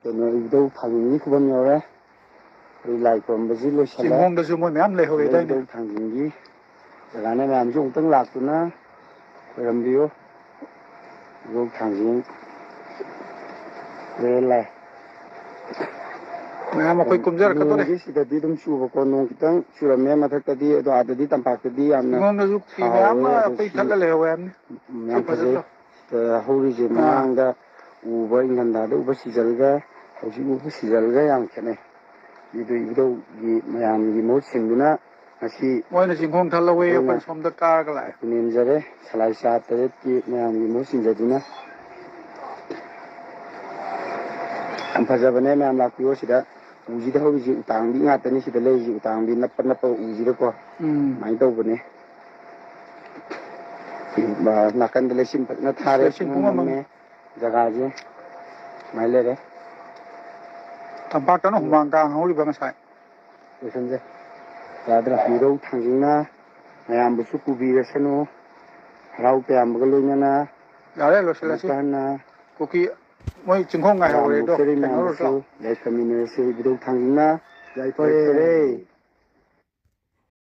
ꯀꯩꯅꯣ ꯏꯕꯨꯙꯧ ꯊꯥꯡꯖꯤꯡꯒꯤ ꯈꯨꯕꯝ ꯌꯧꯔꯦ ꯑꯩꯈꯣꯏ ꯂꯥꯏ ꯈꯨꯔꯨꯝꯕꯁꯤ ꯂꯣꯏꯁꯤꯜꯂꯦ ꯆꯤꯡꯈꯣꯡꯗꯁꯨ ꯃꯣꯏ ꯃꯌꯥꯝ ꯂꯩꯍꯧꯋꯦꯗꯥꯏꯅꯦ ꯏꯕꯨꯙꯧ ꯊꯥꯡꯖꯤꯡꯒꯤ ꯖꯒꯥꯅ ꯃꯌꯥꯝꯁꯨ ꯑꯃꯨꯛꯇꯪ ꯂꯥꯛꯇꯨꯅ ꯈꯣꯏꯔꯝꯕꯤꯌꯨ ꯏꯕꯨꯙꯧ ꯊꯥꯡꯖꯤꯡ ꯂꯥꯏ ꯃꯌꯥꯝ ꯑꯩꯈꯣꯏ ꯀꯨꯝꯖꯔꯛꯀꯗꯣꯔꯦ ꯅꯣꯡꯁꯤ ꯁꯤꯗꯗꯤ ꯑꯗꯨꯝ ꯆꯨꯕꯀꯣ ꯅꯣꯡ ꯈꯤꯇꯪ ꯆꯨꯔꯝꯃꯦ ꯃꯊꯛꯇꯗꯤ ꯑꯗꯣ ꯑꯥꯗꯗꯤ ꯇꯝꯄꯥꯛꯇꯗꯤ ꯌꯥꯝꯅ ꯆꯤꯡꯈꯣꯡꯗꯁꯨ ꯐꯤ ꯃꯌꯥꯝ ꯁꯥꯍꯧꯋꯦ ꯑꯃ ꯑꯗꯣ ꯑꯩꯈꯣꯏ ꯁꯤ ꯊꯠꯂ ꯂꯩꯍꯧꯋꯦ ꯍꯥꯏꯕꯅꯤ ꯌꯥꯝ ꯐꯖꯩ ꯍꯧꯔꯤꯁꯦ ꯃꯃꯥꯡꯗ ꯎꯕ ꯏꯪꯊꯝꯊꯥꯗ ꯎꯕ ꯁꯤꯖꯜꯒ ꯍꯧꯖꯤꯛ ꯎꯕ ꯁꯤꯖꯜꯒ ꯌꯥꯝ ꯈꯦꯠꯅꯩ ꯏꯕꯨꯙꯧꯒꯤ ꯃꯌꯥꯝꯒꯤ ꯃꯍꯨꯠ ꯁꯤꯟꯗꯨꯅ ꯉꯁꯤ ꯃꯣꯏꯅ ꯆꯤꯡꯈꯣꯡ ꯊꯠꯍꯧꯋꯦ ꯑꯩꯈꯣꯏꯅ ꯑꯩꯈꯣꯏ ꯁꯣꯝꯗ ꯀꯥꯔꯒ ꯂꯥꯛꯑꯦ ꯄꯨꯅꯦꯝꯖꯔꯦ ꯁꯂꯥꯏ 8ꯀꯤ ꯃꯌꯥꯝꯒꯤ ꯃꯍꯨꯠ ꯁꯤꯟꯖꯗꯨꯅ ꯌꯥꯝ ꯐꯖꯕꯅꯦ ꯃꯌꯥꯝ ꯂꯥꯛꯄꯤꯌꯣ ꯁꯤꯗ ꯎꯁꯤꯗ ꯍꯧꯔꯤꯁꯤ ꯎꯇꯥꯡꯕꯤ ꯉꯥꯛꯇꯅꯤ ꯁꯤꯗ ꯂꯩꯔꯤꯁꯤ ꯎꯇꯥꯡꯕꯤ ꯅꯞꯄ ꯎꯁꯤꯗꯀꯣ ꯑꯗꯨꯃꯥꯏꯅ ꯇꯧꯕꯅꯦ ꯅꯥꯀꯟꯗ ꯂꯩꯆꯤꯟ ꯐꯖꯅ ꯊꯥꯔꯦ ꯂꯩꯆꯤꯟ ꯄꯨꯡꯃꯝ ꯄꯨꯡꯃꯝ ꯃꯝꯃꯦ ꯖꯒꯥꯁꯦ ꯁꯨꯃꯥꯏꯅ ꯂꯩꯔꯦ ꯇꯝꯄꯥꯛꯇꯅ ꯍꯨꯃꯥꯡ ꯀꯥꯡ ꯍꯧꯔꯤꯕ ꯉꯁꯥꯏ ꯂꯣꯏꯁꯟꯁꯦ ꯌꯥꯗ꯭ꯔꯥ ꯏꯕꯨꯙꯧ ꯊꯥꯡꯖꯤꯡꯅ ꯃꯌꯥꯝꯕꯨꯁꯨ ꯄꯨꯕꯤꯔꯁꯅꯨ ꯍꯔꯥꯎ ꯇꯌꯥꯝꯕꯒ ꯂꯣꯏꯅꯅ ꯌꯥꯔꯦ ꯂꯣꯏꯁꯤꯜꯂꯁꯤ ꯑꯃꯨꯛꯀ ꯍꯟꯅ ꯀꯨꯀꯤ ꯃꯣꯏ ꯆꯤꯡꯈꯣꯡ ꯊꯧꯔꯥꯡ ꯉꯥꯏꯍꯧꯔꯦ ꯑꯗꯣ ꯍꯧꯆꯔꯤ ꯊꯦꯡꯅꯔꯨꯔꯁꯤ ꯃꯌꯥꯝꯕꯨꯁꯨ ꯂꯥꯛꯑꯣ ꯌꯥꯏꯐꯃꯤꯟꯅꯔꯁꯤ ꯏꯕꯨꯙꯧ ꯊꯥꯡꯖꯤꯡꯅ ꯌꯥꯏꯐꯔꯦ